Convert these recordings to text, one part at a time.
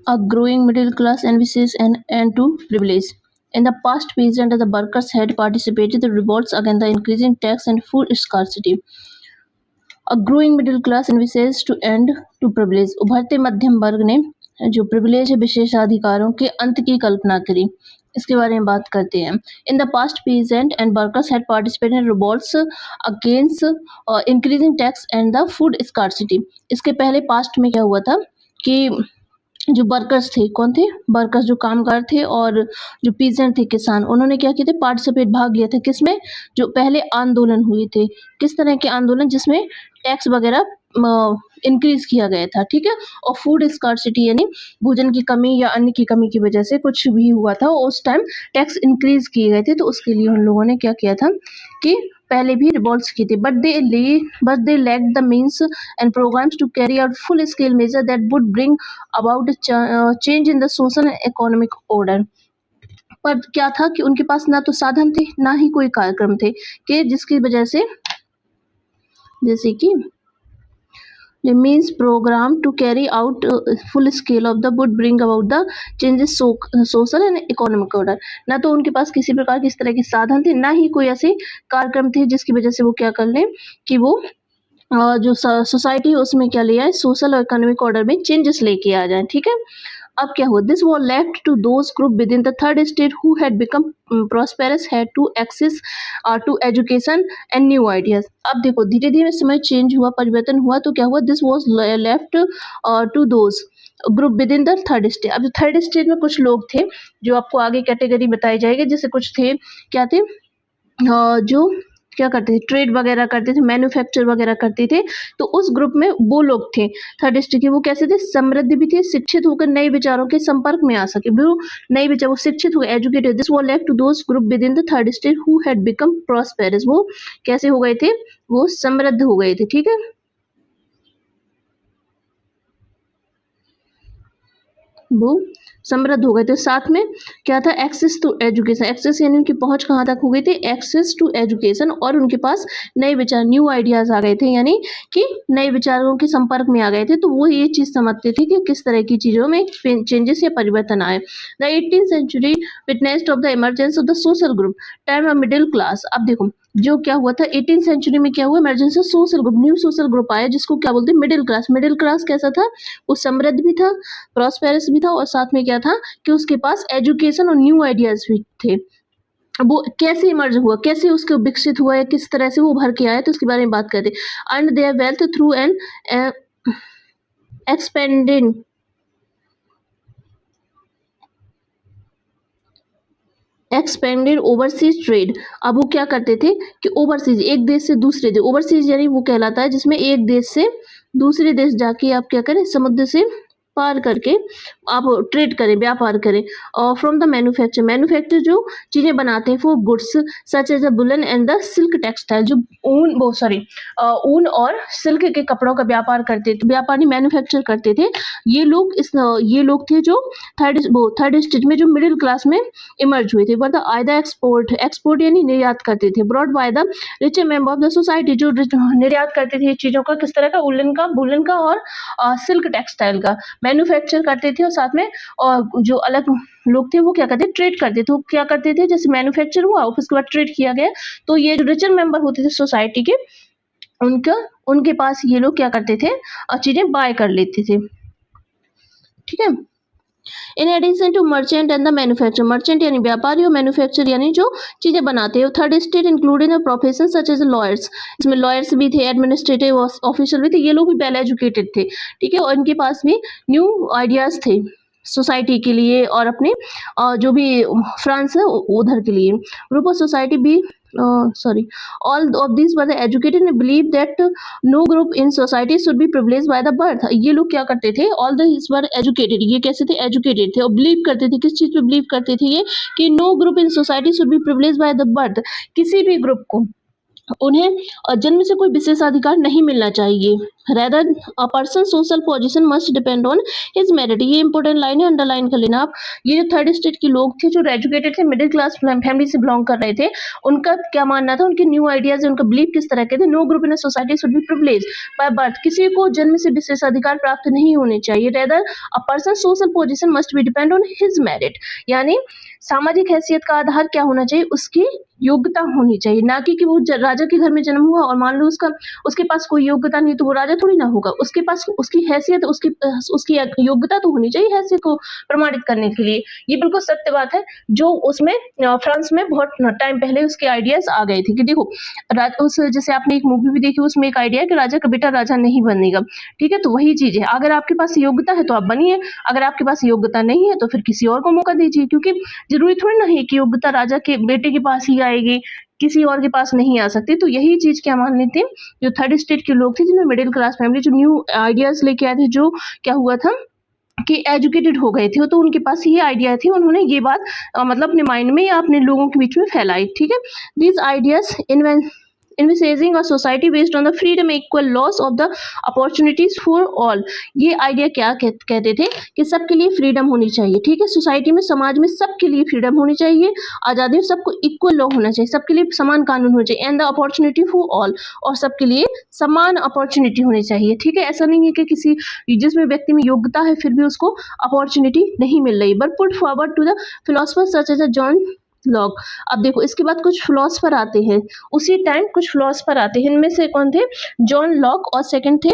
A growing middle class envisages an end to privilege. In the past, peasants and the workers had participated in revolts against the increasing tax and food scarcity. A growing middle class envisages to end to privilege. उभरते मध्यम वर्ग ने जो privilege है विशेषाधिकारों के अंत की कल्पना करी. इसके बारे में बात करते हैं. In the past peasant and workers had participated in revolts against increasing tax and the food scarcity. इसके पहले पास्ट में क्या हुआ था कि जो वर्कर्स थे, कौन थे वर्कर्स, जो कामगार थे, और जो पीजेंट थे किसान, उन्होंने क्या किए थे, पार्टिसिपेट, भाग लिया था किसमें, जो पहले आंदोलन हुए थे. किस तरह के आंदोलन, जिसमें टैक्स वगैरह इंक्रीज किया गया था. ठीक है. और फूड स्कार्सिटी यानी भोजन की कमी या अन्न की कमी की वजह से कुछ भी हुआ था, उस टाइम टैक्स इंक्रीज किए गए थे. तो उसके लिए उन लोगों ने क्या किया था कि पहले भी रिवॉल्ट्स की थी, but they lack the means and programmes to carry out full scale measure that would bring about change in the social and economic order. पर क्या था कि उनके पास ना तो साधन थे, ना ही कोई कार्यक्रम थे कि जिसकी वजह से, जैसे कि the means program to carry out full scale of the would bring about the changes social and economic order. ना तो उनके पास किसी प्रकार के इस तरह के साधन थे, ना ही कोई ऐसे कार्यक्रम थे जिसकी वजह से वो क्या कर लें कि वो जो सोसाइटी है उसमें क्या ले आए, सोशल और इकोनॉमिक ऑर्डर में चेंजेस लेके आ जाए. ठीक है. अब क्या हुआ, this was left to those group with in the third state who had become prosperous had to access to education and new ideas. अब देखो धीरे धीरे समय चेंज हुआ, परिवर्तन हुआ, तो क्या हुआ, this was left to those group with in the third state. अब थर्ड स्टेट में कुछ लोग थे जो आपको आगे कैटेगरी बताई जाएगी, जैसे कुछ थे, क्या थे, जो क्या करते थे, ट्रेड वगैरह करते थे, मैन्युफैक्चर वगैरह करते थे. तो उस ग्रुप में वो लोग थे थर्ड स्टेट के, वो कैसे थे, समृद्ध भी थे, शिक्षित होकर नए विचारों के संपर्क में आ सके, वो नए विचार, वो शिक्षित हुए, educated. This was left to those group with in the third state who had become prosperous. वो कैसे हो गए थे, वो समृद्ध हो गए थे. ठीक है. वो समृद्ध हो गए थे. साथ में क्या था, एक्सेस टू एजुकेशन. एक्सेस यानी उनकी पहुंच कहाँ तक हो गई थी, एक्सेस टू एजुकेशन, और उनके पास नए विचार, न्यू आइडियाज आ गए थे, यानी कि नए विचारों के संपर्क में आ गए थे. तो वो ये चीज समझते थे कि किस तरह की चीजों में चेंजेस या परिवर्तन आए. The 18th century witnessed of the emergence of the social group time of middle class. अब देखो जो क्या हुआ था 18th सेंचुरी में, क्या हुआ, emergency social group, new social group आया, जिसको क्या बोलते हैं, मिडिल क्लास. मिडिल क्लास कैसा था, वो समृद्ध भी था, प्रॉस्पेरस भी था, और साथ में क्या था कि उसके पास एजुकेशन और न्यू आइडियाज भी थे. वो कैसे इमर्ज हुआ, कैसे उसके विकसित हुआ, या किस तरह से वो उभर के आया, तो उसके बारे में बात करते. And there wealth through an expanded expanded overseas trade. अब वो क्या करते थे कि ओवरसीज, एक देश से दूसरे देश, ओवरसीज यानी वो कहलाता है जिसमें एक देश से दूसरे देश जाके आप क्या करें, समुद्र से पार करके आप ट्रेड करें, व्यापार करें. और फ्रॉम द मैन्युफैक्चर जो चीजें बनाते हैं वो goods such as a woollen and the silk textile, जो ऊन और सिल्क के कपड़ों का व्यापार करते थे, व्यापारी मैन्युफैक्चर करते थे. ये लोग थे जो थर्ड स्टेज में, जो मिडिल क्लास में इमर्ज हुए थे. बट आयदा एक्सपोर्ट यानी निर्यात करते थे, brought by the rich member of the society, जो निर्यात करते थे चीजों का, किस तरह का, वुलन का और सिल्क टेक्सटाइल का मैन्युफैक्चर करते थे. और साथ में और जो अलग लोग थे वो क्या करते, ट्रेड करते थे. वो क्या करते थे, जैसे मैन्युफैक्चर हुआ उसके बाद ट्रेड किया गया, तो ये जो रिचर मेंबर होते थे सोसाइटी के, उनके पास ये लोग क्या करते थे, चीजें बाय कर लेते थे. ठीक है. In addition to merchant and the manufacture, merchant यानी व्यापारी और मैन्युफैक्चर यानी जो चीजें बनाते हैं. Third state including profession such as lawyers, इसमें लॉयर्स भी थे, एडमिनिस्ट्रेटिव ऑफिशियल भी थे, ये लोग भी वेल एजुकेटेड थे. ठीक है. और इनके पास भी न्यू आइडियाज थे सोसाइटी के लिए और अपने जो भी फ्रांस है उधर के लिए. ग्रुप ऑफ सोसाइटी भी all of these were educated and believed that no group in society should be privileged by the birth. ये लोग क्या करते थे, all these were educated, ये कैसे थे, educated थे, और believe करते थे, किस चीज पे believe करते थे ये, कि no group in society should be privileged by the birth, किसी भी ग्रुप को उन्हें जन्म से कोई विशेषाधिकार नहीं मिलना चाहिए. rather a person's social position must depend on his merit। ये इंपॉर्टेंट लाइन है, अंडरलाइन कर लेना आप। ये जो थर्ड स्टेट के लोग थे, जो एजुकेटेड थे, मिडिल क्लास फैमिली से बिलोंग कर रहे थे, उनका क्या मानना था, उनके न्यू आइडियाज, उनका बिलीव किस तरह के थे। No group in society should be privilege by birth. किसी को जन्म से विशेष अधिकार प्राप्त नहीं होने चाहिए। Rather a person social position must be depend on his merit, यानी सामाजिक हैसियत का आधार क्या होना चाहिए, उसकी योग्यता होनी चाहिए, ना कि वो राजा के घर में जन्म हुआ और मान लो उसके पास कोई योग्यता नहीं, तो वो राजा थोड़ी ना होगा। उसके पास उसकी हैसियत, उसकी योग्यता तो होनी चाहिए हैसियत को प्रमाणित करने के लिए। ये बिल्कुल सत्य बात है, जो उसमें फ्रांस में बहुत टाइम पहले उसके आइडियाज आ गए थे कि देखो जैसे आपने एक मूवी भी देखी, उसमें एक आइडिया है कि राजा का बेटा राजा नहीं बनेगा। ठीक है, तो वही चीज है, अगर आपके पास योग्यता है तो आप बनिए, अगर आपके पास योग्यता नहीं है तो फिर किसी और को मौका दीजिए, क्योंकि जरूरी थोड़ी ना है कि योग्यता राजा के बेटे के पास ही आएगी, किसी और के पास नहीं आ सकती। तो यही चीज क्या मान लेते हैं जो थर्ड स्टेट के लोग थे, जिन्हें मिडिल क्लास फैमिली जो न्यू आइडियाज लेके आए थे, जो क्या हुआ था कि एजुकेटेड हो गए थे, तो उनके पास ये आइडिया थी, उन्होंने ये बात मतलब अपने माइंड में या अपने लोगों के बीच में फैलाई। ठीक है, these ideas envisaging a society based on the freedom equal loss of the opportunities for all। ये आइडिया क्या कहते थे कि सबके लिए फ्रीडम होनी चाहिए। ठीक है, सोसाइटी में, समाज में सबके लिए फ्रीडम होनी चाहिए, आज़ादी, सबको इक्वल लॉ होना चाहिए, सबके लिए समान कानून होना चाहिए, and the opportunity for all, और सबके लिए समान अपॉर्चुनिटी होनी चाहिए। ठीक है, ऐसा नहीं है कि किसी जिसमें व्यक्ति में योग्यता है फिर भी उसको अपॉर्चुनिटी नहीं मिल रही। But put forward to the philosopher such as John Locke. अब देखो इसके बाद कुछ फिलोसफर आते हैं, उसी टाइम कुछ फिलोसफर आते हैं, इनमें से कौन थे, जॉन लॉक, और सेकंड थे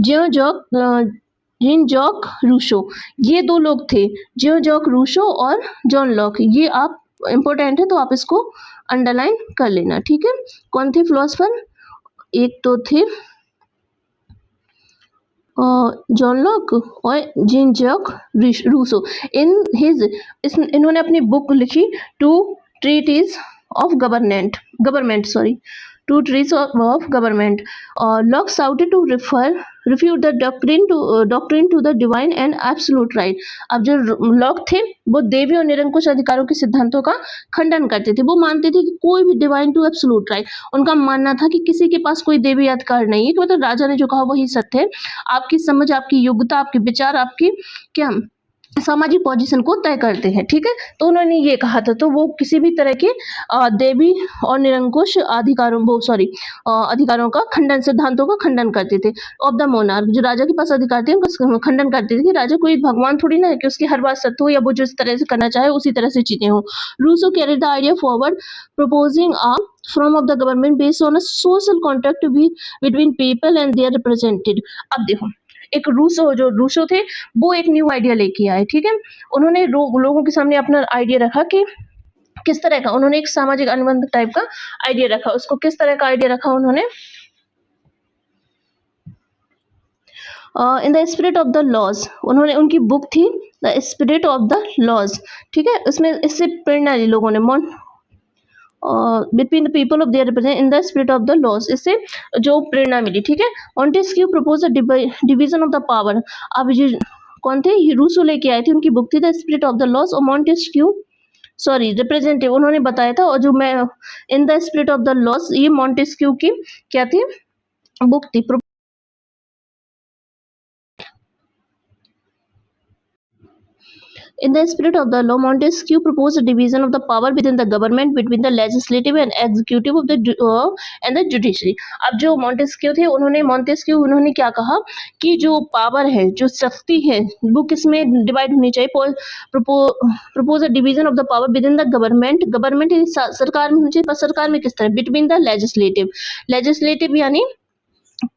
जीन जॉक रूसो। ये दो लोग थे, जीन जॉक रूसो और जॉन लॉक। ये आप इंपॉर्टेंट है तो आप इसको अंडरलाइन कर लेना। ठीक है, कौन थे फिलोसफर, एक तो थे जॉन लॉक और जीन जॉक रूसो। इन्होंने अपनी बुक लिखी two treatise of government two trees of government. Locke sought to refute the doctrine to the divine and absolute right। अब जो लॉक थे वो देवी और निरंकुश अधिकारों के सिद्धांतों का खंडन करते थे। वो मानते थे कि कोई भी डिवाइन टू एब्सोल्यूट राइट। उनका मानना था कि किसी के पास कोई देवी अधिकार नहीं है, कि मतलब राजा ने जो कहा वही सत्य है। आपकी समझ, आपकी योग्यता, आपके विचार, आपकी क्या सामाजिक पोजीशन को तय करते हैं। ठीक है, तो उन्होंने ये कहा था, तो वो किसी भी तरह के देवी और निरंकुश अधिकारों का खंडन, सिद्धांतों का खंडन करते थे। ऑफ द मोनार्क, जो राजा के पास अधिकार थे उनका खंडन करते थे कि राजा कोई भगवान थोड़ी ना है कि उसकी हर बात सत्य हो, या वो जिस तरह से करना चाहे उसी तरह से चीजें हो। Rousseau carried the idea forward, proposing a form of the government based on a social contract between people and their represented। अब देखो एक रूसो थे, वो एक न्यू आइडिया लेके आए। ठीक है, उन्होंने लोगों के सामने अपना आइडिया रखा कि किस तरह का, उन्होंने एक सामाजिक अनुबंध टाइप का आइडिया रखा। उसको किस तरह का आइडिया रखा उन्होंने, in the spirit of the laws. उन्होंने, उनकी बुक थी the spirit of the laws. ठीक है, उसमें इससे प्रेरणा ली लोगों ने, between the people of their represent in the spirit of the laws, इससे जो प्रेरणा मिली। ठीक है, Montesquieu propose the division of the power. अब ये कौन थे, ये रूसो लेके आए थे, उनकी बुक थी the spirit of the laws, और मॉन्टेस्क्यू रिप्रेजेंटेटिव उन्होंने बताया था, और जो मैं in the spirit of the laws, ये मॉन्टेस्क्यू की क्या थी, बुक थी। In the spirit of the law, Montesquieu proposed a division of the power within the government between the legislative and executive of the and the judiciary। अब जो Montesquieu उन्होंने क्या कहा कि जो पावर है, जो शक्ति है, वो किसमें डिवाइड होनी चाहिए। Propose a division of the power with in the government सरकार में होनी चाहिए, पर सरकार में किस तरह, बिटवीन द लेजिस्लेटिव यानी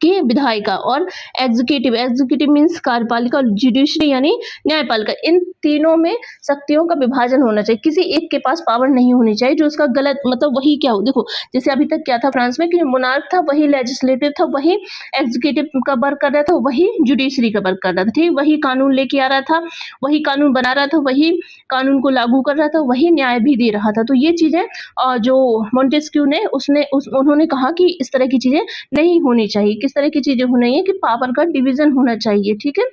कि विधायिका, और एग्जीक्यूटिव मीन्स कार्यपालिका, और जुडिशरी यानी न्यायपालिका। इन तीनों में शक्तियों का विभाजन होना चाहिए, किसी एक के पास पावर नहीं होनी चाहिए जो उसका गलत, मतलब वही क्या हो, देखो जैसे अभी तक क्या था फ्रांस में कि मोनार्क था, वही लेजिस्लेटिव था, वही एग्जीक्यूटिव का वर्क कर रहा था, वही जुडिशरी का वर्क कर रहा था। ठीक, वही कानून लेके आ रहा था, वही कानून बना रहा था, वही कानून को लागू कर रहा था, वही न्याय भी दे रहा था। तो ये चीजें जो मॉन्टेस्क्यू ने उन्होंने कहा कि इस तरह की चीजें नहीं होनी चाहिए। किस तरह की चीजें होनी है कि पावर का डिवीजन होना चाहिए। ठीक है,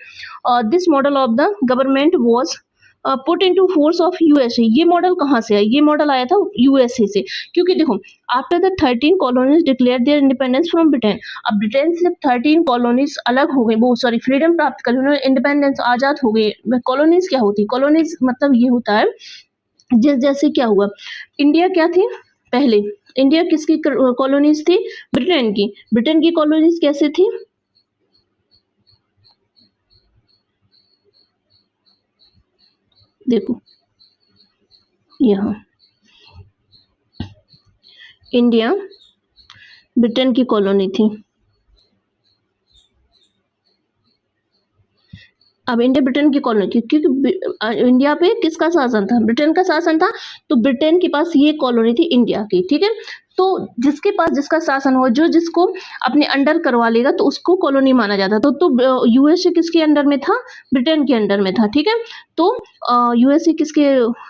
this model of the government was put into force of USA. ये मॉडल कहाँ से आया? ये मॉडल आया था यूएसए से, क्योंकि देखो after the 13 colonies declare their independence from Britain. अब ब्रिटेन से 13 कॉलोनीज अलग हो गई, वो सॉरी फ्रीडम प्राप्त कर उन्होंने, इंडिपेंडेंस आजाद हो गई। कॉलोनीज क्या होती? कॉलोनीज मतलब ये होता है जैसे क्या हुआ, इंडिया क्या थी पहले, इंडिया किसकी कॉलोनीज थी? ब्रिटेन की। ब्रिटेन की कॉलोनीज कैसे थी? देखो यहाँ इंडिया ब्रिटेन की कॉलोनी थी। अब इंडिया ब्रिटेन की कॉलोनी थी क्योंकि इंडिया पे किसका शासन था? ब्रिटेन का शासन था। तो ब्रिटेन के पास ये कॉलोनी थी इंडिया की, ठीक है। तो जिसके पास जिसका शासन हो, जो जिसको अपने अंडर करवा लेगा तो उसको कॉलोनी माना जाता। तो यूएसए किसके अंडर में था? ब्रिटेन के अंडर में था, ठीक है। तो यूएसए किसके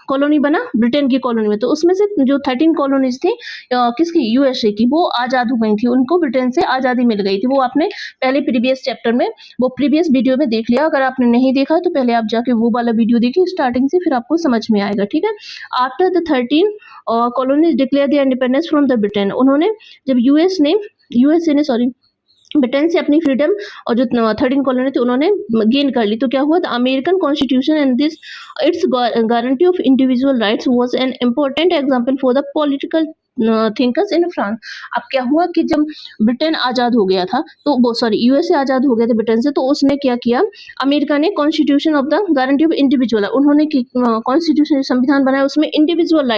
कॉलोनी बना? ब्रिटेन की कॉलोनी में। तो उसमें से जो 13 कॉलोनीज थी किसकी? यूएसए की, वो आजाद हो गई थी, उनको ब्रिटेन से आजादी मिल गई थी। वो आपने पहले प्रीवियस चैप्टर में, वो प्रीवियस वीडियो में देख लिया। अगर आपने नहीं देखा तो पहले आप जाके वो वाला वीडियो देखिए स्टार्टिंग से, फिर आपको समझ में आएगा, ठीक है। After the 13 colonies declare the independence from the Britain, उन्होंने जब यूएसए ने सॉरी ब्रिटेन से अपनी फ्रीडम और जो 13 कॉलोनी थी उन्होंने गेन कर ली, तो क्या हुआ? The American constitution and this it's guarantee of individual rights was an important example for the political thinkers in France. अब क्या हुआ कि जब ब्रिटेन आजाद हो गया था, तो वो सॉरी यूएसए आजाद हो गया था ब्रिटेन से, तो उसने क्या किया? अमेरिका ने constitution of the guarantee of individual, उन्होंने कॉन्स्टिट्यूशन संविधान बनाया, उसमें इंडिविजुअल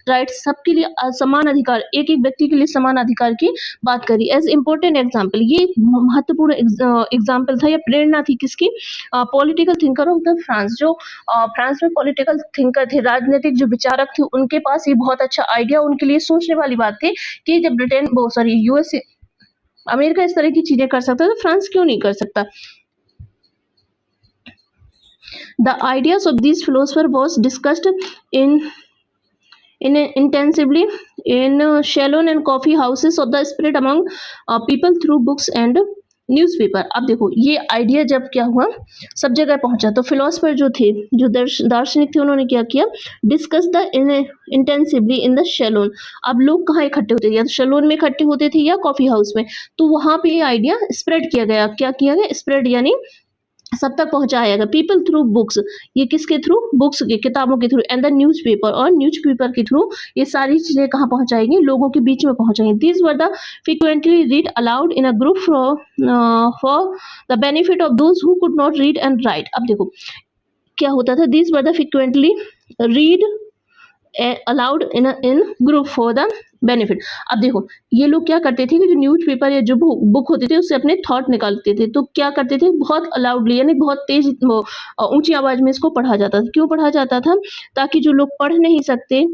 राइट्स सबके लिए समान अधिकार, एक एक व्यक्ति के लिए समान अधिकार की बात करी। एज इम्पोर्टेंट एग्जाम्पल, ये महत्वपूर्ण एग्जाम्पल था या प्रेरणा थी किसकी? Political thinker of the France, जो फ्रांस में पॉलिटिकल थिंकर थे, राजनीतिक जो विचारक थे, उनके पास ये बहुत अच्छा आइडिया, उनके लिए सोचने वाली बात थी कि जब ब्रिटेन वो सॉरी यूएसए अमेरिका इस तरह की चीजें कर सकता है तो फ्रांस क्यों नहीं कर सकता? The ideas of this philosopher was discussed intensively in salon and coffee houses of the spread among people through books and newspaper. अब देखो ये आइडिया जब क्या हुआ, सब जगह पहुंचा, तो फिलोसफर जो थे, जो दार्शनिक थे, उन्होंने क्या किया? Discuss the intensively in the saloon. अब लोग कहाँ इकट्ठे होते थे? या तो सैलून में इकट्ठे होते थे या कॉफी हाउस में। तो वहां पे ये आइडिया स्प्रेड किया गया। क्या किया गया? स्प्रेड यानी सब तक पहुंचाया गया। पीपल थ्रू बुक्स, ये किसके थ्रू? बुक्स के, किताबों के थ्रू। एंड द न्यूज़पेपर, और न्यूज़पेपर के थ्रू ये सारी चीजें कहाँ पहुंचाएंगी? लोगों के बीच में पहुंचाएंगे। This were the frequently read allowed in a group for the benefit of those who could not read and right. अब देखो क्या होता था? This were the frequently read allowed in group for the benefit. अब देखो ये लोग क्या करते थे कि जो न्यूज़पेपर या जो बुक होते थे उससे अपने थॉट निकालते थे, तो क्या करते थे? बहुत अलाउडली यानी बहुत तेज ऊंची आवाज में इसको पढ़ा जाता था। क्यों पढ़ा जाता था? ताकि जो लोग पढ़ नहीं सकते,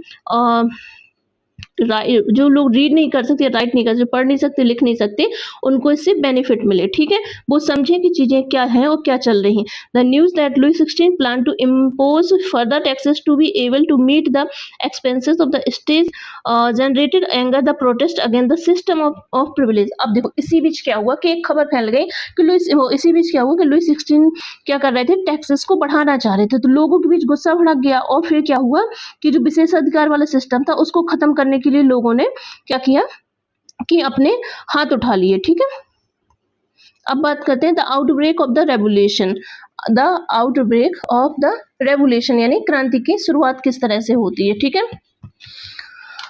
जो लोग रीड नहीं कर सकते, राइट नहीं कर सकते, पढ़ नहीं सकते, लिख नहीं सकते, उनको इससे बेनिफिट मिले, ठीक है। वो समझे कि चीजें क्या हैं और क्या चल रही हैं। The news that Louis 16 plan to impose further taxes to be able to meet the expenses of the state generated anger the protest against the system of privilege. अब देखो इसी बीच क्या हुआ कि एक खबर फैल गई कि इसी बीच क्या हुआ कि लुई 16 क्या कर रहे थे? टैक्सेस को बढ़ाना चाह रहे थे। तो लोगों के बीच गुस्सा भड़क गया और फिर क्या हुआ कि जो विशेषाधिकार वाला सिस्टम था उसको खत्म करने के लिए लोगों ने क्या किया कि अपने हाथ उठा लिए, ठीक है। अब बात करते हैं the outbreak of the revolution. The outbreak of the revolution यानी क्रांति की शुरुआत किस तरह से होती है, ठीक है।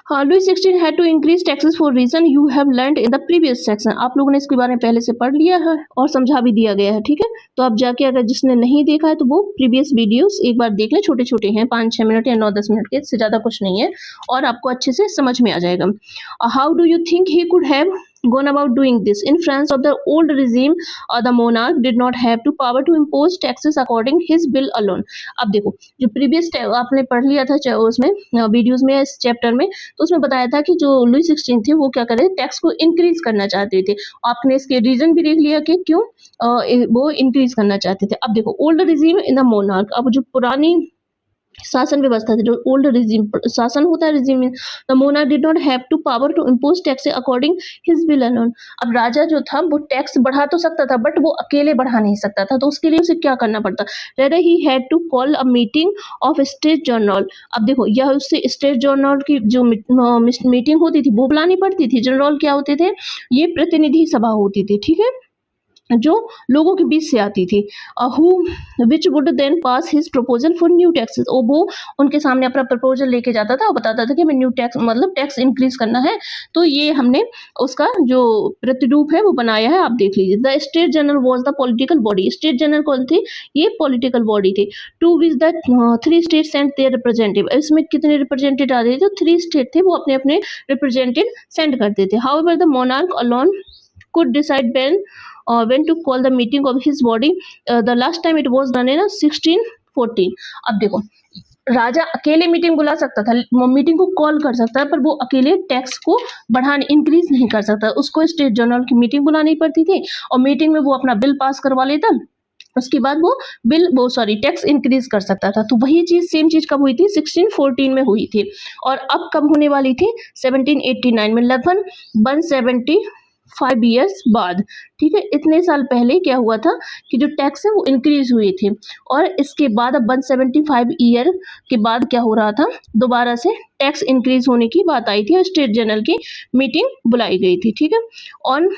Louis 16 had to increase taxes for reason you have learned in the previous section। आप लोगों ने इसके बारे में पहले से पढ़ लिया है और समझा भी दिया गया है, ठीक है। तो आप जाके अगर जिसने नहीं देखा है तो वो प्रीवियस वीडियोस एक बार देख ले, छोटे छोटे हैं, 5-6 मिनट या 9-10 मिनट के, इससे ज़्यादा कुछ नहीं है, और आपको अच्छे से समझ में आ जाएगा। How do you think he could have gone about doing this? In France of the old regime, the monarch did not have to power to impose taxes according his will alone। अब देखो जो previous आपने पढ़ लिया था उसमें videos में, इस चैप्टर में, तो उसमें बताया था कि जो लुई 16 थे वो क्या करे? टैक्स को इंक्रीज करना चाहते थे। आपने इसके रीजन भी देख लिया कि क्यों वो इंक्रीज करना चाहते थे। अब देखो old regime in the monarch, अब जो पुरानी शासन व्यवस्था थी, जो ओल्ड रिजिम शासन होता है, रिजिम में the monarch did not have to power to impose tax according his will alone. अब राजा जो था वो टैक्स बढ़ा तो सकता था, बट वो अकेले बढ़ा नहीं सकता था, तो उसके लिए उसे क्या करना पड़ता, rather he had to call a meeting of state general. अब देखो, यह उससे स्टेट जनरल की जो मीटिंग होती थी वो बुलानी पड़ती थी। जनरल क्या होते थे, ये प्रतिनिधि सभा होती थी, ठीक है, जो लोगों के बीच से आती थी, who which would then pass his proposal for new taxes. और वो उनके सामने अपना प्रपोजल लेके जाता था और बताता था कि हमें न्यू टैक्स मतलब टैक्स इंक्रीज करना है, तो ये हमने उसका जो प्रतिरूप है वो बनाया है, आप देख लीजिए। The state general was the political body. State general कौन थी, ये पॉलिटिकल बॉडी थी। To which the 3 state send their representative. इसमें कितने रिप्रेजेंटेटिव आ रहे थे, जो 3 स्टेट थे वो अपने अपने रिप्रेजेंटेटिव सेंड करते थे। However the monarch alone could decide when to call the meeting of his body. The last time it was done in 1614। अब देखो, राजा अकेले मीटिंग बुला सकता था, मीटिंग को कॉल कर सकता है, पर वो अकेले टैक्स को बढ़ाने इंक्रीज नहीं कर सकता, उसको स्टेट जनरल की मीटिंग बुलानी पड़ती थी और मीटिंग में वो अपना बिल पास करवा लेता, उसके बाद वो टैक्स इंक्रीज कर सकता था। तो वही चीज, सेम चीज कब हुई थी, 1614 में हुई थी। और अब कब होने वाली थी, 1789 में, लगभग 175 ईयर्स बाद, ठीक है। इतने साल पहले क्या हुआ था कि जो टैक्स है वो इंक्रीज हुई थी, और इसके बाद अब 175 ईयर के बाद क्या हो रहा था, दोबारा से टैक्स इंक्रीज होने की बात आई थी और स्टेट जनरल की मीटिंग बुलाई गई थी, ठीक है। और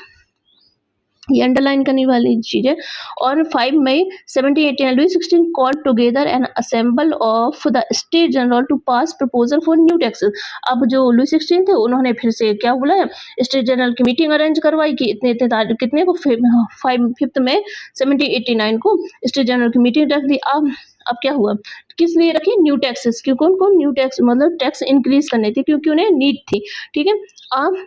ये अंडरलाइन करने वाली चीज है। और 5 मई 1789 Louis 16 call together an assemble of the state general to pass proposal for new taxes. अब जो लुई 16 थे उन्होंने फिर से क्या बुलाया, स्टेट जनरल की मीटिंग अरेंज करवाई कि इतने इतने तारीख कितने को 5 मई 1789 को स्टेट जनरल की मीटिंग रख दी। अब क्या हुआ, किस लिए रखी, न्यू टैक्सेस, क्योंकि उनको न्यू टैक्स मतलब टैक्स इंक्रीज करने थी, क्योंकि उन्हें नीड थी, ठीक है। अब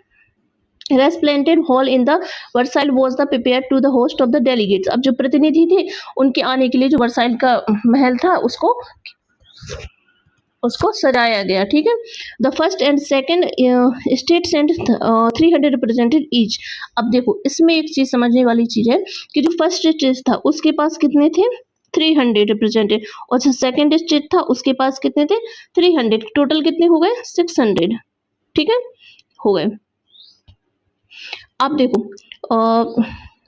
resplendent hall in the Versailles was the prepare to the host of the delegates. अब जो प्रतिनिधि थे उनके आने के लिए जो वर्साइल का महल था उसको सजाया गया, ठीक है। The first and second state sent 300 represented each. अब देखो, इसमें एक चीज समझने वाली चीज है कि जो फर्स्ट स्टेट था उसके पास कितने थे, 300 रिप्रेजेंटेड, और जो सेकेंड स्टेट था उसके पास कितने थे, 300, टोटल कितने हो गए, 600, ठीक है, हो गए। अब देखो,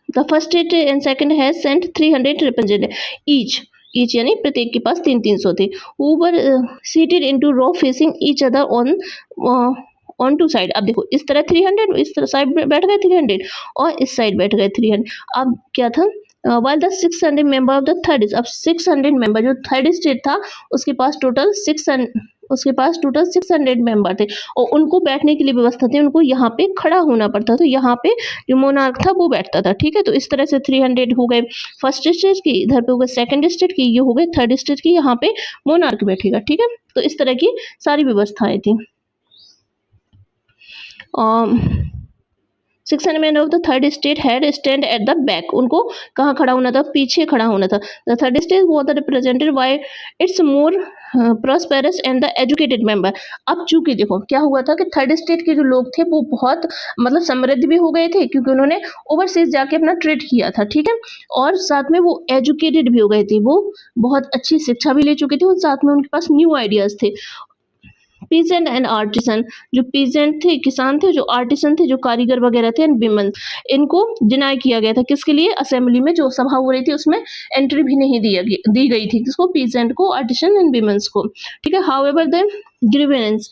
the first state and second has sent 300 representative each यानी प्रत्येक के पास 300 थे। Who were seated into row facing each other on two side. अब देखो, इस तरह 300, इस तरह साइड बैठ गए 300 और इस साइड बैठ गए 300। अब क्या था, while the 600 member of the third, अब 600 मेंबर जो थर्ड स्टेट था उसके पास टोटल 600 मेंबर थे, और उनको बैठने के लिए व्यवस्था थी, उनको यहाँ पे खड़ा होना पड़ता था, यहाँ पे जो मोनार्क था वो बैठता था, ठीक है। तो इस तरह से 300 हो गए फर्स्ट स्टेट की, इधर पे हो गए सेकंड स्टेट की, ये हो गए थर्ड स्टेट की, यहाँ पे मोनार्क बैठेगा, ठीक है। तो इस तरह की सारी व्यवस्थाएं थी। 600 men of the third state had stand at the back, उनको कहाँ खड़ा होना था, पीछे खड़ा होना था। The third state was represented by its more prosperous and the educated member। अब चूंकि देखो क्या हुआ था कि थर्ड स्टेट के जो लोग थे वो बहुत मतलब समृद्ध भी हो गए थे, क्योंकि उन्होंने ओवरसीज जाके अपना ट्रेड किया था, ठीक है, और साथ में वो एजुकेटेड भी हो गए थे, वो बहुत अच्छी शिक्षा भी ले चुके थे, और साथ में उनके पास न्यू आइडियाज थे। पीजेंट एंड आर्टिसन, जो पीजेंट थे किसान थे, जो आर्टिसन थे जो कारीगर वगैरह थे, एंड विमेन, इनको डिनाई किया गया था, किसके लिए, असेंबली में जो सभा हो रही थी उसमें एंट्री भी नहीं दी गई थी, किसको, पीजेंट को, आर्टिसन एंड विमेन्स को, ठीक है। However the grievance,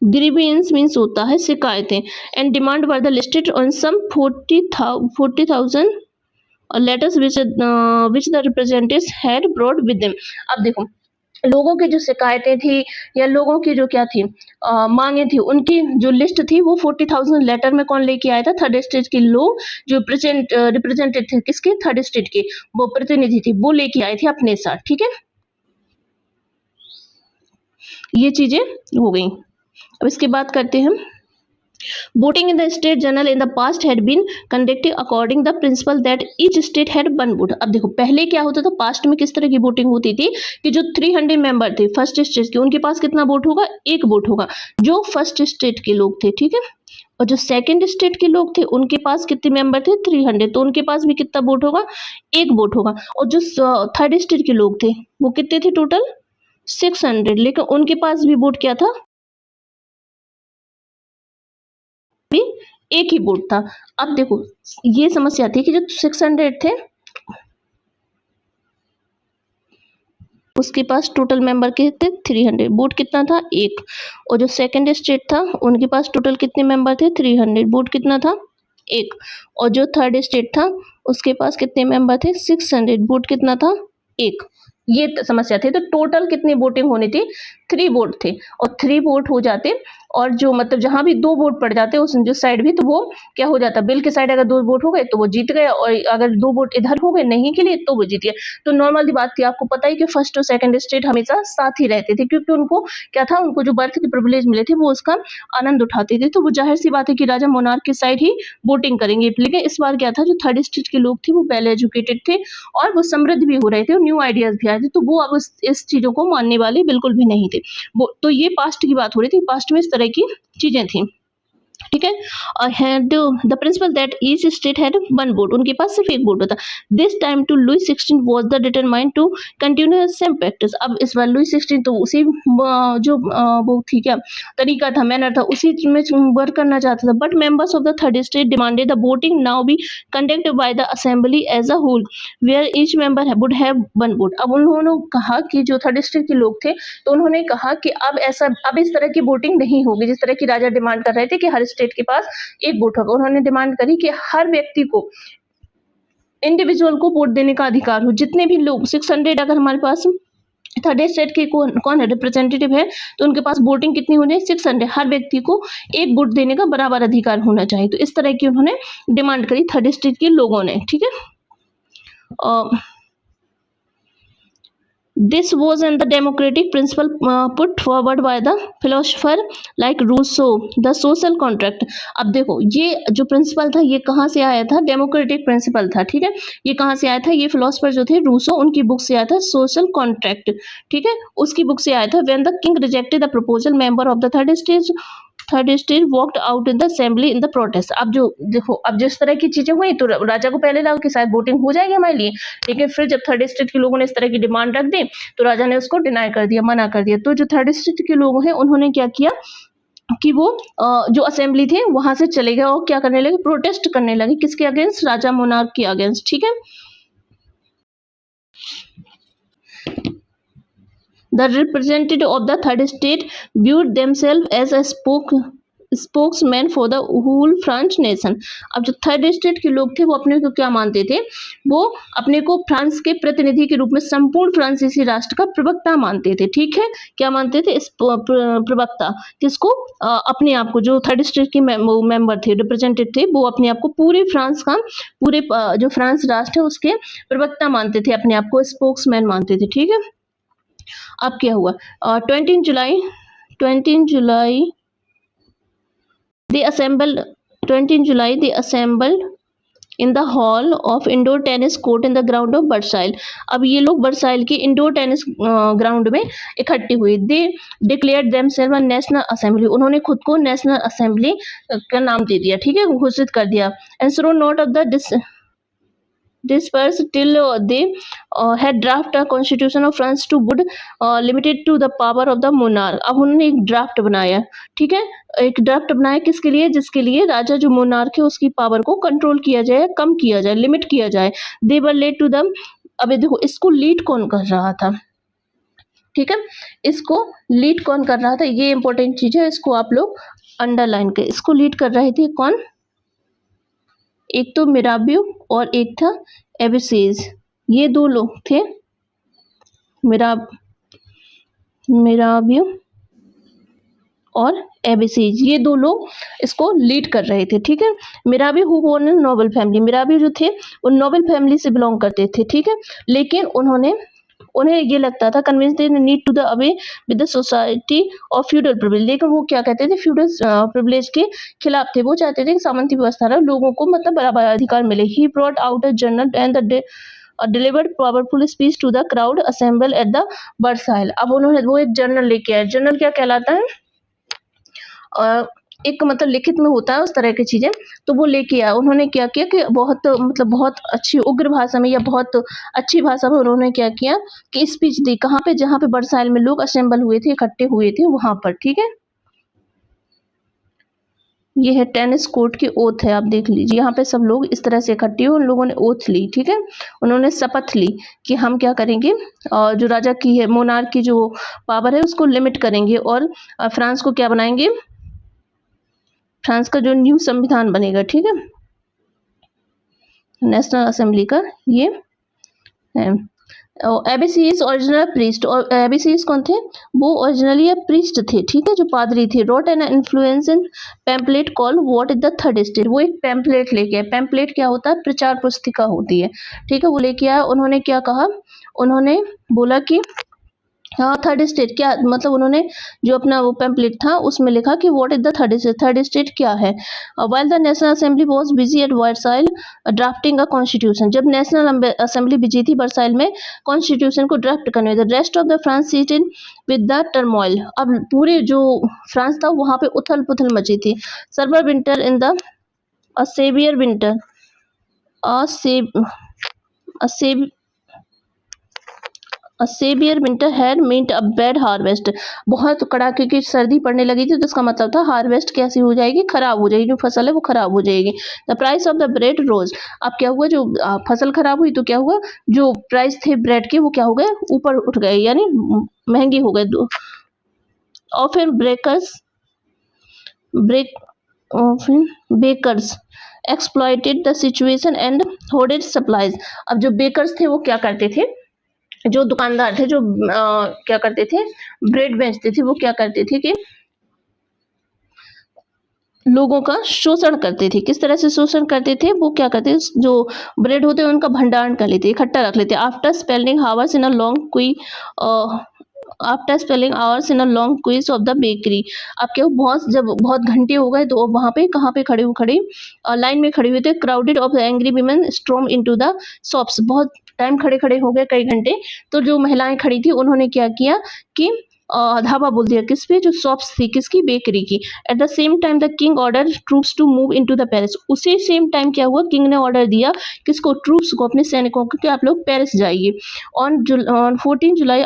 grievance means होता है शिकायतें, and demand were the listed on some 40,000 letters which the representatives had brought with them. अब देखो, लोगों की जो शिकायतें थी या लोगों की जो क्या थी मांगे थी, उनकी जो लिस्ट थी वो 40,000 लेटर में कौन लेके आया था, थर्ड स्टेट के लोग जो रिप्रेजेंटेटिव थे, किसके, थर्ड स्टेट के, वो प्रतिनिधि थी, वो लेके आए थे अपने साथ, ठीक है। ये चीजें हो गई। अब इसके बाद करते हैं, voting in the state general in the past had been conducted according the principle that each state had one vote। अब देखो, पहले क्या होता था, पास्ट में किस तरह की वोटिंग होती थी कि जो 300 मेंबर थे फर्स्ट स्टेट के, उनके पास कितना वोट होगा, एक वोट होगा, जो फर्स्ट स्टेट के लोग थे, ठीक है, और जो सेकंड स्टेट के लोग थे उनके पास कितने मेंबर थे 300, तो उनके पास भी कितना वोट होगा, एक वोट होगा। और जो थर्ड स्टेट के लोग थे वो कितने थे टोटल 600, लेकिन उनके पास भी वोट क्या था, भी एक ही वोट था। अब देखो ये समस्या थी कि जो 600 थे उसके पास टोटल मेंबर के थे 300, वोट कितना था एक। और जो सेकंड स्टेट था उनके पास टोटल कितने मेंबर थे 300, वोट कितना था एक। और जो थर्ड स्टेट था उसके पास कितने मेंबर थे 600, वोट कितना था एक। ये समस्या थी। तो टोटल कितनी वोटिंग होनी थी 3 वोट थे, और 3 वोट हो जाते और जो मतलब जहां भी 2 वोट पड़ जाते उस जो साइड भी, तो वो क्या हो जाता, बिल के साइड अगर 2 वोट हो गए तो वो जीत गए, और अगर 2 वोट इधर हो गए नहीं के लिए तो वो जीत गए। तो नॉर्मल सी बात थी, आपको पता ही कि फर्स्ट और सेकंड स्टेट हमेशा साथ ही रहते थे, क्योंकि उनको क्या था, उनको जो बर्थ के प्रिविलेज मिले थे वो उसका आनंद उठाते थे। तो वो जाहिर सी बात है कि राजा मोनार्क की साइड ही वोटिंग करेंगे। लेकिन इस बार क्या था, जो थर्ड स्टेट के लोग थे वो वेल एजुकेटेड थे और वो समृद्ध भी हो रहे थे और न्यू आइडियाज भी आए थे, तो वो अब इस चीजों को मानने वाले बिल्कुल भी नहीं थे। वो तो ये पास्ट की बात हो रही थी, पास्ट में इस तरह की चीजें थी। ठीक है। Had the principle that each state had one vote, उनके पास सिर्फ एक वोट होता। This time to Louis 16 was the determined to continue same practice. अब इस बार लुई 16 तो उसी जो वो थी क्या तरीका था, मैनर था, उसी में वर्क करना चाहता था। But members of the third state demanded the voting now be conducted by the assembly as a whole where each member would have one vote. अब उन्होंने कहा कि जो थर्ड स्टेट के लोग थे तो उन्होंने कहा कि अब इस तरह की वोटिंग नहीं होगी जिस तरह की राजा डिमांड कर रहे थे कि हर स्टेट के पास एक वोट होगा। उन्होंने डिमांड करी कि हर व्यक्ति को, इंडिविजुअल को वोट देने का अधिकार हो। जितने भी लोग 600 अगर हमारे पास थर्ड स्टेट के कौन है रिप्रेजेंटेटिव है, तो उनके पास वोटिंग कितनी होनी है 600, हर व्यक्ति को एक वोट देने का बराबर अधिकार होना चाहिए। तो इस तरह की उन्होंने डिमांड करी थर्ड स्टेट के लोगों ने। ठीक है। This was in the democratic principle put forward by the philosopher like Rousseau, the social contract। अब देखो ये जो प्रिंसिपल था ये कहाँ से आया था, डेमोक्रेटिक प्रिंसिपल था। ठीक है। ये कहाँ से आया था, ये फिलोसफर जो थे रूसो, उनकी बुक से आया था सोशल कॉन्ट्रैक्ट। ठीक है। उसकी बुक से आया था। When the king rejected the proposal member of the third stage walked out in the assembly in the protest. अब जो देखो, अब जिस तरह की चीजें हुई तो राजा को पहले लगा कि शायद वोटिंग हो जाएगी हमारे लिए, लेकिन फिर जब थर्ड स्टेट के लोगों ने इस तरह की डिमांड रख दी तो राजा ने उसको डिनाई कर दिया, मना कर दिया। तो जो थर्ड स्टेट के लोग हैं उन्होंने क्या किया कि वो जो असेंबली थे वहां से चले गए और क्या करने लगे, प्रोटेस्ट करने लगे। किसके अगेंस्ट, राजा मोनार्क के अगेंस्ट। ठीक है। The representative of the third state viewed themselves as a spokesman for the whole French nation। अब जो थर्ड स्टेट के लोग थे वो अपने को क्या मानते थे, वो अपने को फ्रांस के प्रतिनिधि के रूप में संपूर्ण फ्रांसीसी राष्ट्र का प्रवक्ता मानते थे। ठीक है। क्या मानते थे, इस प्रवक्ता किसको, अपने आप को, जो थर्ड स्टेट के मेंबर थे, रिप्रेजेंटेटिव थे, वो अपने आप को पूरे फ्रांस का, पूरे जो फ्रांस राष्ट्र है उसके प्रवक्ता मानते थे, अपने आप को स्पोक्समैन मानते थे। ठीक है। अब क्या हुआ, 20 जुलाई they assembled 20 July they assembled in the hall of indoor tennis court in the ground of बर्साइल। अब ये लोग बर्साइल के इंडोर टेनिस ग्राउंड में इकट्ठे हुए। दे डिक्लेयर्ड देमसेल्फ नेशनल असेंबली, उन्होंने खुद को नेशनल असेंबली का नाम दे दिया। ठीक है, घोषित कर दिया। And so note of the dispersed till they had draft a constitution of France to would limited to the power of the monarch। अब उन्होंने एक ड्राफ्ट बनाया। ठीक है। एक ड्राफ्ट बनाया किसके लिए, जिसके लिए राजा जो मोनार्क है उसकी पावर को कंट्रोल किया जाए, कम किया जाए, लिमिट किया जाए। दे वर लेड टू द, अब देखो इसको लीड कौन कर रहा था। ठीक है। इसको लीड कौन कर रहा था, ये इंपॉर्टेंट चीज है, इसको आप लोग अंडरलाइन करें। इसको लीड कर रहे थे कौन, एक तो मिराबियो और एक था एबिसेज। ये दो लोग थे, मिराबियो और एबिसेज, ये दो लोग इसको लीड कर रहे थे। ठीक है। Mirabeau who born in noble family, Mirabeau जो थे वो नोबल फैमिली से बिलोंग करते थे। ठीक है। लेकिन उन्हें ये लगता था, convince they need to the away with the society of feudal privilege. लेकिन वो क्या कहते थे, फ्यूडल प्रिविलेज के खिलाफ थे। वो चाहते थे कि सामंती व्यवस्था रहे, लोगों को मतलब बराबर अधिकार मिले। He brought out a journal and the delivered powerful speech to the crowd assemble at the Versailles. अब उन्होंने वो एक जर्नल लेके आए। जर्नल क्या कहलाता है, एक मतलब लिखित में होता है उस तरह की चीज़ें, तो वो लेके आए। उन्होंने क्या किया कि बहुत मतलब बहुत अच्छी उग्र भाषा में या बहुत अच्छी भाषा में उन्होंने क्या किया कि स्पीच दी। कहाँ पे? जहाँ पे वर्साइल में लोग असेंबल हुए थे, इकट्ठे हुए थे वहाँ पर, ठीक है? ये है टेनिस कोर्ट की ओथ है, आप देख लीजिए। यहाँ पे सब लोग इस तरह से इकट्ठे हुए, उन लोगों ने ओथ ली, ठीक है? उन्होंने शपथ ली कि हम क्या करेंगे, जो राजा की है, मोनार्क की जो पावर है उसको लिमिट करेंगे और फ्रांस को क्या बनाएँगे? फ्रांस का जो न्यू संविधान बनेगा, ठीक है? नेशनल असेंबली का ये है। एबीसीज ओरिजिनल प्रीस्ट, और एबीसीज कौन थे? वो ओरिजिनली प्रीस्ट थे, ठीक है, जो पादरी थे। Wrote an influence in pamphlet call what is the third state. वो एक पैम्पलेट लेके आए। पैम्पलेट क्या होता है? प्रचार पुस्तिका होती है, ठीक है, वो लेके आया। उन्होंने क्या कहा? उन्होंने बोला कि हाँ, थर्ड स्टेट क्या मतलब, उन्होंने जो अपना वो पैम्पलेट था उसमें लिखा कि what is the third state, third state क्या है। While the national assembly was busy at Versailles drafting a constitution, जब नेशनल असेंबली बिजी थी वर्साइल में कॉन्स्टिट्यूशन को ड्राफ्ट करने में, the rest of the France seat in with the turmoil. अब पूरे जो फ्रांस था वहाँ पे उथल पुथल मची थी। Severe winter in the a severe winter a save a save severe winter had meant a bad harvest. बहुत कड़ाके की सर्दी पड़ने लगी थी, तो इसका मतलब था हार्वेस्ट कैसी हो जाएगी? खराब हो जाएगी, जो फसल है वो खराब हो जाएगी। The price of the bread rose. अब क्या हुआ? जो फसल खराब हुई तो क्या हुआ? जो प्राइस थे ब्रेड के वो क्या हो गए? ऊपर उठ गए, यानी महंगे हो गए। Often breakers break often bakers exploited the situation and hoarded supplies. अब जो बेकर्स थे वो क्या करते थे? जो दुकानदार थे, जो क्या करते थे? ब्रेड बेचते थे, वो क्या करते थे कि लोगों का शोषण करते थे। किस तरह से शोषण करते थे? वो क्या करते थे? जो ब्रेड होते हैं उनका भंडारण कर लेते, इकट्ठा रख लेते। After spending hours in a long queue after spelling hours in a long queues of the bakery. अब क्या, बहुत जब बहुत घंटे हो गए तो वहाँ पे कहाँ पे खड़े लाइन में खड़े हुए थे। Crowded of angry women storm into the shops, बहुत टाइम खड़े खड़े हो गए, कई घंटे। तो जो महिलाएं खड़ी थी उन्होंने क्या किया कि धावा बोल दिया। किस पे? जो शॉप्स थी, किसकी? बेकरी की। At the same time the king order troops to move into the Paris. उसी सेम टाइम क्या हुआ? किंग ने ऑर्डर दिया किसको? ट्रूप्स को, अपने सैनिकों को, कि आप लोग पेरिस जाइए। On 14 July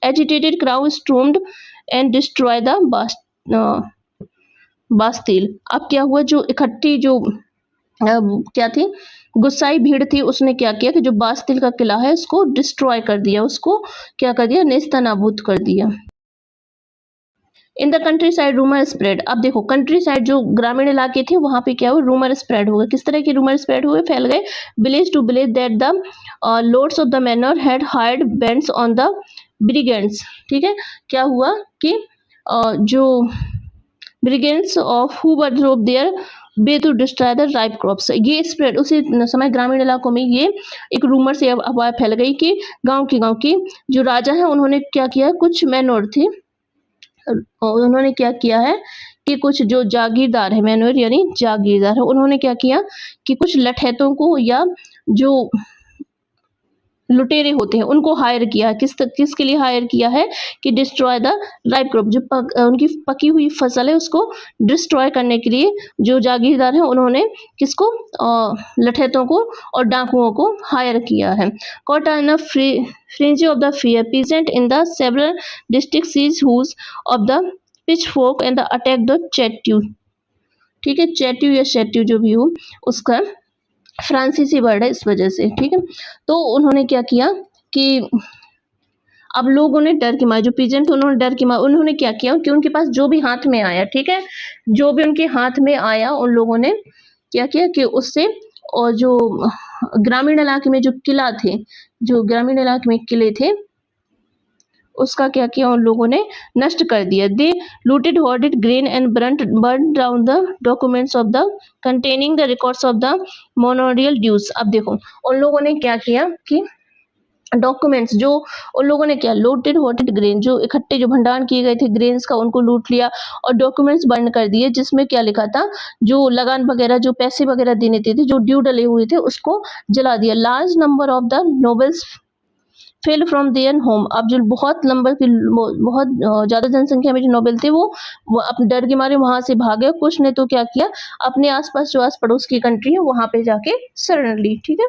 agitated crowd stormed and destroy the Bastille. अब क्या हुआ? जो इकट्ठी जो क्या थी? गुस्साई भीड़ थी, उसने क्या किया कि जो बास्तिल का किला है उसको डिस्ट्रॉय कर दिया, उसको क्या कर दिया? नेस्तनाबूद कर दिया। In the country side rumour spread. अब देखो, कंट्री साइड जो ग्रामीण इलाके थे वहां पे क्या हुआ? रूमर स्प्रेड हो गए। किस तरह के रूमर स्प्रेड हुए? फैल गए। Village to village that the lords of the manor had hired bands on the brigades, ठीक है। क्या हुआ कि जो brigades of who were drop their way to destroy the ripe crops, ये स्प्रेड उसी समय ग्रामीण इलाकों में ये एक रूमर से अफवाह फैल गई कि गांव की जो राजा है उन्होंने क्या किया? कुछ मैनोर थे, उन्होंने क्या किया है कि कुछ जो जागीरदार है, मैनोर यानी जागीरदार है, उन्होंने क्या किया कि कुछ लठैतों को या जो लुटेरे होते हैं उनको हायर किया। किसके लिए हायर किया है? कि डिस्ट्रॉय द राइप क्रॉप, जो उनकी पकी हुई फसल है उसको डिस्ट्रॉय करने के लिए जो जागीरदार हैं उन्होंने किसको? लठैतों को और डाकुओं को हायर किया है। Caught in frenzy of the fear peasant in the several district seize hoes of the pitchfork and the attack the chateau, ठीक है, चैट्यू या शैट्यू जो भी हो, उसका फ्रांसीसी वर्ड है इस वजह से, ठीक है। तो उन्होंने क्या किया कि अब लोगों ने डर की मारे, जो पीजेंट थे उन्होंने डर की मारे, उन्होंने क्या किया कि उनके पास जो भी हाथ में आया, ठीक है, जो भी उनके हाथ में आया उन लोगों ने क्या किया कि उससे, और जो ग्रामीण इलाके में जो किला थे, जो ग्रामीण इलाके में किले थे उसका क्या किया? उन लोगों ने नष्ट कर दिया। They looted hoarded grain and burn down the documents of the containing the records of the manorial dues. अब देखो, उन लोगों ने क्या किया कि डॉक्यूमेंट्स जो उन लोगों ने क्या? लूटेड होर्डेड ग्रेन, जो इकट्ठे जो भंडारण किए गए थे ग्रेन्स का, उनको लूट लिया और डॉक्यूमेंट्स बर्न कर दिए, जिसमें क्या लिखा था? जो लगान वगैरह, जो पैसे वगैरह देने थे, जो ड्यू डले हुए थे, उसको जला दिया। Large number of the nobles fell from their home. अब जो बहुत नंबर की बहुत ज़्यादा जनसंख्या में जो नोबेल थे वो अपने डर के मारे वहाँ से भागे। कुछ ने तो क्या किया, अपने आसपास जो आस पड़ोस की कंट्री है वहाँ पे जाके शरण ली। ठीक है,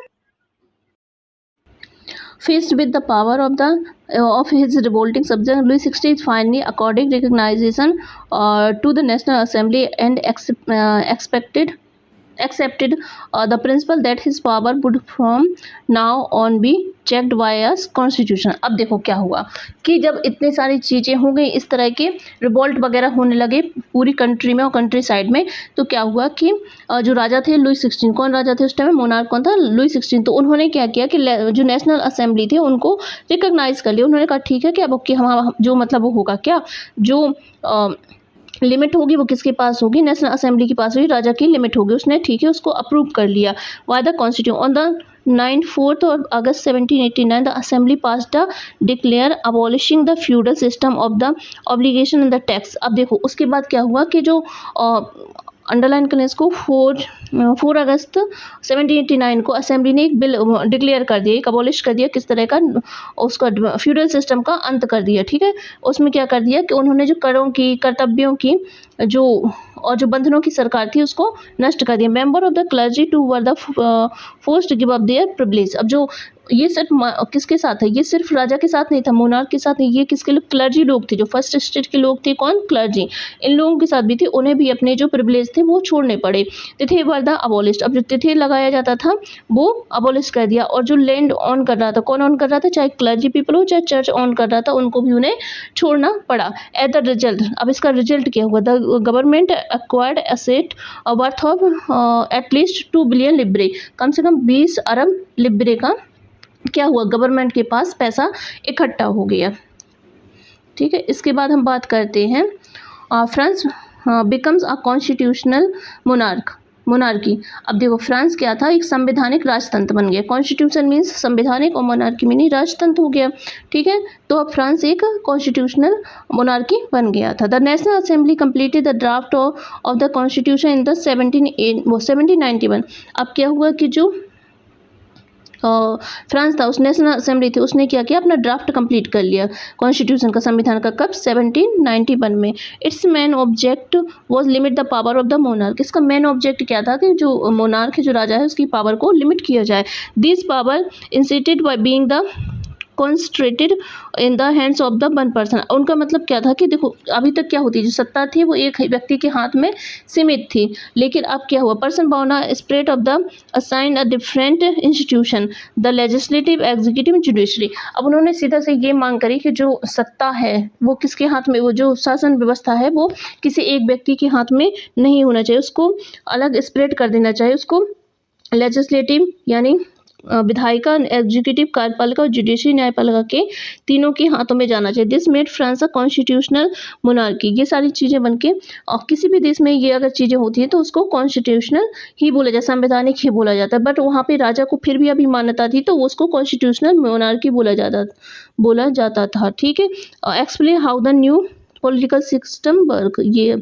faced with the power of his revolting subject, Louis XVI finally accorded recognition to the National Assembly and accepted the principle that his power would from now on be checked by a constitution। अब देखो क्या हुआ कि जब इतनी सारी चीज़ें हो गई, इस तरह के रिवोल्ट वगैरह होने लगे पूरी कंट्री में और कंट्री साइड में, तो क्या हुआ कि जो राजा थे लुई 16, कौन राजा थे उस टाइम में, मोनार्क कौन था, लुई 16। तो उन्होंने क्या किया कि जो नेशनल असेंबली थी उनको रिकॉग्नाइज कर लिया। उन्होंने कहा ठीक है कि अब ओके हम जो मतलब वो होगा क्या, जो लिमिट होगी वो किसके पास होगी, नेशनल असेंबली के पास होगी, राजा की लिमिट होगी। उसने ठीक है उसको अप्रूव कर लिया। Why the constitution on the 4 August 1789 the assembly passed the declare abolishing the feudal system of the obligation and the tax. अब देखो उसके बाद क्या हुआ कि जो अंडरलाइन करें इसको, 4 अगस्त 1789 को असेंबली ने एक बिल डिक्लेयर कर दिया, एक अबॉलिश कर दिया, किस तरह का, उसका फ्यूडल सिस्टम का अंत कर दिया। ठीक है, उसमें क्या कर दिया कि उन्होंने जो करों की, कर्तव्यों की जो और जो बंधनों की सरकार थी उसको नष्ट कर दिया। Member of the clergy to were the forced to give up their privilege. अब जो ये सिर्फ किसके साथ है, ये सिर्फ राजा के साथ नहीं था, मोनार्क के साथ नहीं, ये किसके लोग, क्लर्जी लोग थे, जो फर्स्ट स्टेट के लोग थे, कौन, क्लर्जी, इन लोगों के साथ भी थे। उन्हें भी अपने जो प्रिविलेज थे वो छोड़ने पड़े। तिथे वर द अबॉलिस्ट। अब जो तिथे लगाया जाता था वो अबॉलिश कर दिया। और जो लैंड ऑन कर रहा था, कौन ऑन कर रहा था, चाहे क्लर्जी पीपल हो चाहे चर्च ऑन कर रहा था, उनको भी उन्हें छोड़ना पड़ा। एट द रिजल्ट, अब इसका रिजल्ट क्या हुआ, the government acquired asset worth of at least 2 billion लिब्रे। कम से कम 20 अरब लिब्रे का क्या हुआ, गवर्नमेंट के पास पैसा इकट्ठा हो गया। ठीक है, इसके बाद हम बात करते हैं France becomes a constitutional monarchy. अब देखो फ्रांस क्या था, एक संवैधानिक राजतंत्र बन गया। कॉन्स्टिट्यूशन मीन्स संवैधानिक और मोनार्की मीनिंग राजतंत्र हो गया। ठीक है, तो अब फ्रांस एक कॉन्स्टिट्यूशनल मोनार्की बन गया था। The national assembly completed the draft of the constitution in the 1791। अब क्या हुआ कि जो फ्रांस था, उस नेशनल असेंबली थी, उसने क्या किया, अपना ड्राफ्ट कंप्लीट कर लिया कॉन्स्टिट्यूशन का, संविधान का, कब, 1791 में। It's main object was limit the power of the monarch. इसका मेन ऑब्जेक्ट क्या था कि जो मोनार्क है, जो राजा है, उसकी पावर को लिमिट किया जाए। This power incited by being the concentrated in the hands of the one person. उनका मतलब क्या था कि देखो अभी तक क्या होती, जो सत्ता थी वो एक व्यक्ति के हाथ में सीमित थी, लेकिन अब क्या हुआ, person bound spread of the assign a different institution, the legislative, executive, judiciary. अब उन्होंने सीधा से ये मांग करी कि जो सत्ता है वो किसके हाथ में, वो जो शासन व्यवस्था है वो किसी एक व्यक्ति के हाथ में नहीं होना चाहिए, उसको अलग स्प्रेड कर देना चाहिए। उसको लेजिस्लेटिव यानी विधायिका, एग्जीक्यूटिव कार्यपालिका और जुडिशरी न्यायपालिका के तीनों के हाथों में जाना चाहिए। This made France a constitutional monarchy. ये सारी चीज़ें बनके, और किसी भी देश में ये अगर चीज़ें होती हैं तो उसको कॉन्स्टिट्यूशनल ही बोला जाता है, संवैधानिक ही बोला जाता है। बट वहाँ पे राजा को फिर भी अभी मान्यता थी तो उसको कॉन्स्टिट्यूशनल मोनार्की बोला जाता था। ठीक है, explain how the new political system work, ये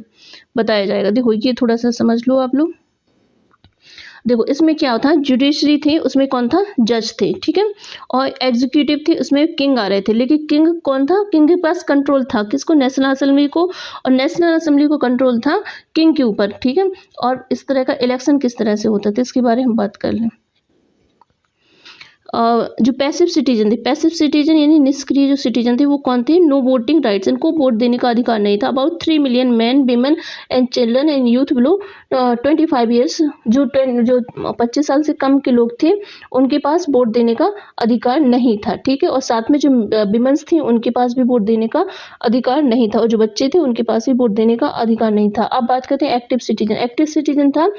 बताया जाएगा। देखो ये थोड़ा सा समझ लो आप लोग। देखो इसमें क्या था, जुडिशरी थी उसमें कौन था, जज थे। ठीक है, और एग्जीक्यूटिव थी उसमें किंग आ रहे थे, लेकिन किंग कौन था, किंग के पास कंट्रोल था किसको, नेशनल असेंबली को, और नेशनल असेंबली को कंट्रोल था किंग के ऊपर। ठीक है, और इस तरह का इलेक्शन किस तरह से होता था इसके बारे में बात कर लें। जो पैसिव सिटीजन थे, पैसिव सिटीजन यानी निष्क्रिय जो सिटीजन थे वो कौन थे, नो वोटिंग राइट्स, इनको वोट देने का अधिकार नहीं था। About 3 million man, women and children and youth below 25 years, जो 25 साल से कम के लोग थे उनके पास वोट देने का अधिकार नहीं था। ठीक है, और साथ में जो वीमेंस थी उनके पास भी वोट देने का अधिकार नहीं था, और जो बच्चे थे उनके पास भी वोट देने का अधिकार नहीं था। अब बात करते हैं एक्टिव सिटीजन। एक्टिव सिटीजन था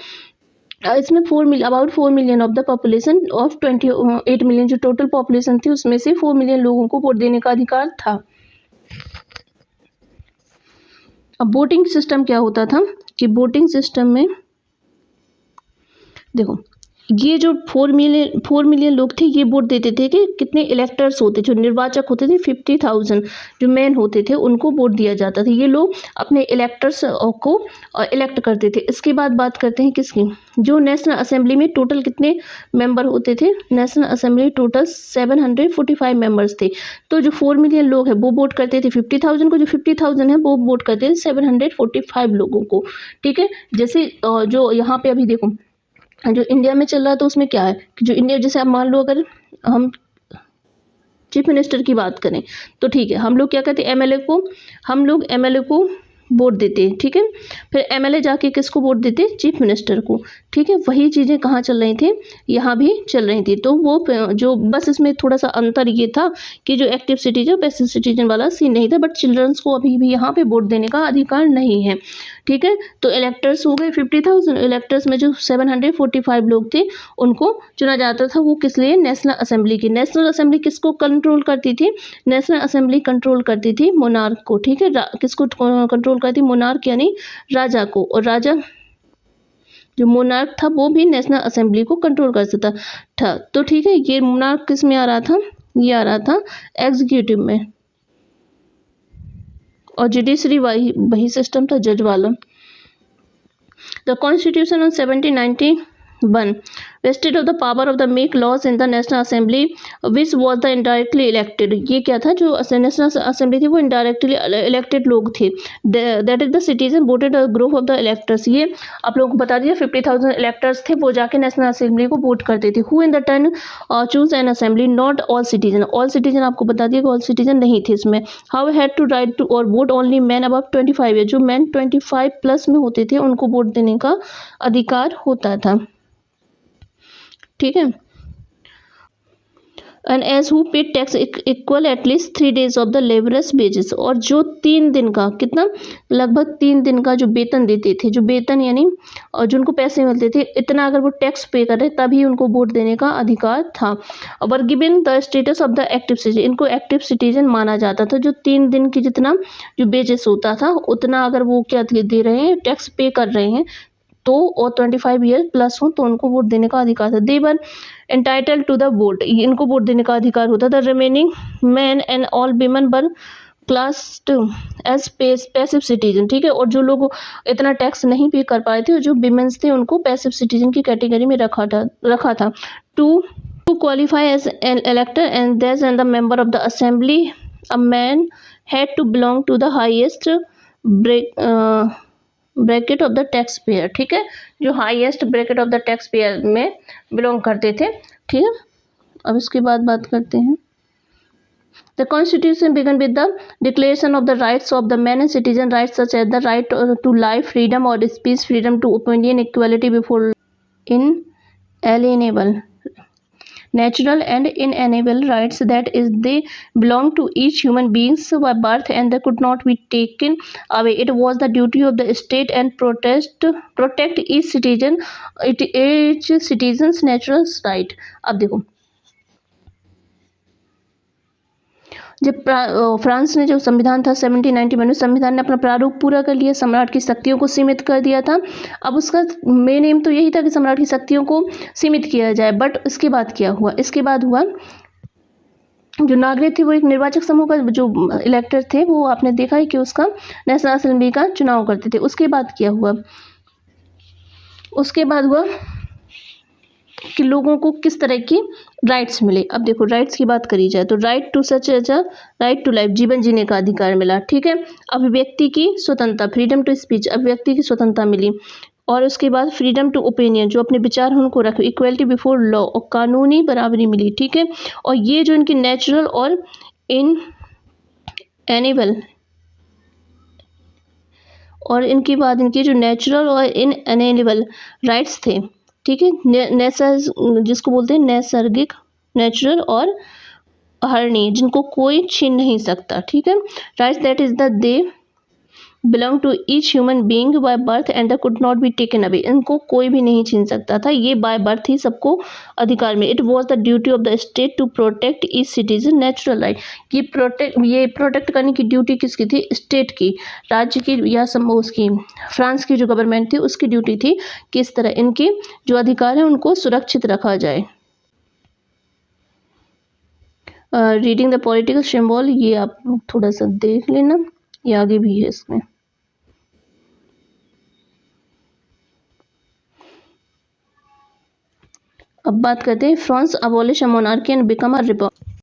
इसमें 4 million, about 4 million of the population of 28 million, जो टोटल पॉपुलेशन थी उसमें से 4 मिलियन लोगों को वोट देने का अधिकार था। अब वोटिंग सिस्टम क्या होता था कि वोटिंग सिस्टम में देखो ये जो 4 मिलियन लोग थे ये वोट देते थे कि कितने इलेक्टर्स होते, जो निर्वाचक होते थे 50,000 जो मैन होते थे उनको वोट दिया जाता था। ये लोग अपने इलेक्टर्स को इलेक्ट करते थे। इसके बाद बात करते हैं किसकी, जो नेशनल असेंबली में टोटल कितने मेंबर होते थे। नेशनल असेंबली टोटल 745 मेंबर्स थे। तो जो 4 मिलियन लोग हैं वो वोट करते थे 50,000 को, जो 50,000 है वो वोट करते थे 745 लोगों को। ठीक है, जैसे जो यहाँ पे अभी देखो जो इंडिया में चल रहा है तो उसमें क्या है कि जो इंडिया, जैसे आप मान लो अगर हम चीफ मिनिस्टर की बात करें तो ठीक है, हम लोग क्या कहते हैं एमएलए को वोट देते हैं। ठीक है, फिर एमएलए जाके किसको वोट देते हैं, चीफ मिनिस्टर को। ठीक है, वही चीज़ें कहाँ चल रही थी, यहाँ भी चल रही थी। तो वो जो बस इसमें थोड़ा सा अंतर ये था कि जो एक्टिव सिटीजन पैसिव सिटीजन वाला सीन नहीं था, बट चिल्ड्रंस को अभी भी यहाँ पे वोट देने का अधिकार नहीं है। ठीक है, तो इलेक्टर्स हो गए 50,000, इलेक्टर्स में जो 745 लोग थे उनको चुना जाता था। वो किस लिए, नेशनल असेंबली की। नेशनल असेंबली किसको कंट्रोल करती थी, नेशनल असेंबली कंट्रोल करती थी मोनार्क को। ठीक है, किसको कंट्रोल करती, मोनार्क यानी राजा को। और राजा जो मोनार्क था वो भी नेशनल असेंबली को कंट्रोल कर सकता था। तो ठीक है, ये मोनार्क किस में आ रहा था, ये आ रहा था एग्जीक्यूटिव में, और जुडिशरी वही सिस्टम था जज वाला। The constitution on 1791 vested of the power of the make laws in the National Assembly which was the indirectly elected। ये क्या था, जो नेशनल असेंबली थी वो indirectly elected लोग थे। that is the citizen voted a group of the electors। ये आप लोगों को बता दिया 50,000 electors थे, वो जाके नेशनल असेंबली को वोट करते थे। who in the turn choose an assembly, not all citizen। all citizen आपको बता दिया कि all citizen नहीं थे इसमें। how had to write to or vote only men above 25 year, जो men 25 प्लस में होते थे उनको वोट देने का अधिकार होता था। ठीक है, and as who paid tax equal at least 3 days of the labours wages. और जो 3 दिन का कितना, लगभग 3 दिन का जो वेतन देते थे, जो वेतन यानी और जिनको पैसे मिलते थे इतना अगर वो टैक्स पे कर रहे तभी उनको वोट देने का अधिकार था। Were given the status of the active citizen, इनको एक्टिव सिटीजन माना जाता था। जो 3 दिन की जितना जो वेजेस होता था उतना अगर वो क्या दे रहे हैं, टैक्स पे कर रहे हैं तो, और 25 ईयर प्लस हो तो उनको वोट देने का अधिकार था। They were entitle to the vote, इनको वोट देने का अधिकार होता था। Remaining man and all women were classed as passive citizen. ठीक है, और जो लोग इतना टैक्स नहीं पे कर पाए थे और जो विमेंस थे उनको पैसिव सिटीजन की कैटेगरी में रखा था। To qualify as an elector and that and the member of the assembly a man had to belong to the highest bracket of the tax payer. ठीक है, जो highest bracket of the tax payer में belong करते थे। ठीक है, अब इसके बाद बात करते हैं। The constitution began with the declaration of the rights of the man and citizen rights such as the right to life, freedom और speech, freedom to opinion, equality before inalienable, natural and inalienable rights, that is they belong to each human beings by birth and they could not be taken away. It was the duty of the state and protect each citizen's natural right। अब देखो, जब France ने जो संविधान था 1791 में, संविधान ने अपना प्रारूप पूरा कर लिया, सम्राट की शक्तियों को सीमित कर दिया था। अब उसका मेन एम तो यही था कि सम्राट की शक्तियों को सीमित किया जाए। बट इसके बाद क्या हुआ, इसके बाद हुआ जो नागरिक थे वो एक निर्वाचक समूह का जो इलेक्टर थे वो आपने देखा है कि उसका नेशनल असेंबली का चुनाव करते थे। उसके बाद क्या हुआ, उसके बाद हुआ कि लोगों को किस तरह की राइट्स मिले। अब देखो, राइट्स की बात करी जाए तो right to such as a right to life, जीवन जीने का अधिकार मिला। ठीक है, अभिव्यक्ति की स्वतंत्रता, फ्रीडम टू स्पीच, अभिव्यक्ति की स्वतंत्रता मिली। और उसके बाद फ्रीडम टू ओपिनियन, जो अपने विचार हैं उनको रखो, इक्वलिटी बिफोर लॉ, और कानूनी बराबरी मिली। ठीक है, और ये जो इनकी नेचुरल और इनएनेबल, और इनके बाद इनके जो नेचुरल और इनएनेबल राइट्स थे। ठीक है, जिसको बोलते हैं नैसर्गिक, नेचुरल और हरणीय, जिनको कोई छीन नहीं सकता। ठीक है, rights that is the they belong to each human being by birth and the could not be taken away. इनको कोई भी नहीं छीन सकता था, ये बाय बर्थ ही सबको अधिकार में। It was the duty of the state to protect each citizen natural right. ये प्रोटेक्ट करने की ड्यूटी किसकी थी? स्टेट की, राज्य की या उसकी फ्रांस की जो गवर्नमेंट थी उसकी ड्यूटी थी कि इस तरह इनके जो अधिकार है उनको सुरक्षित रखा जाए। रीडिंग द पॉलिटिकल सिंबल, ये आप लोग थोड़ा सा देख लेना, ये आगे भी है इसमें। अब बात करते हैं France abolish monarchy and become a republic.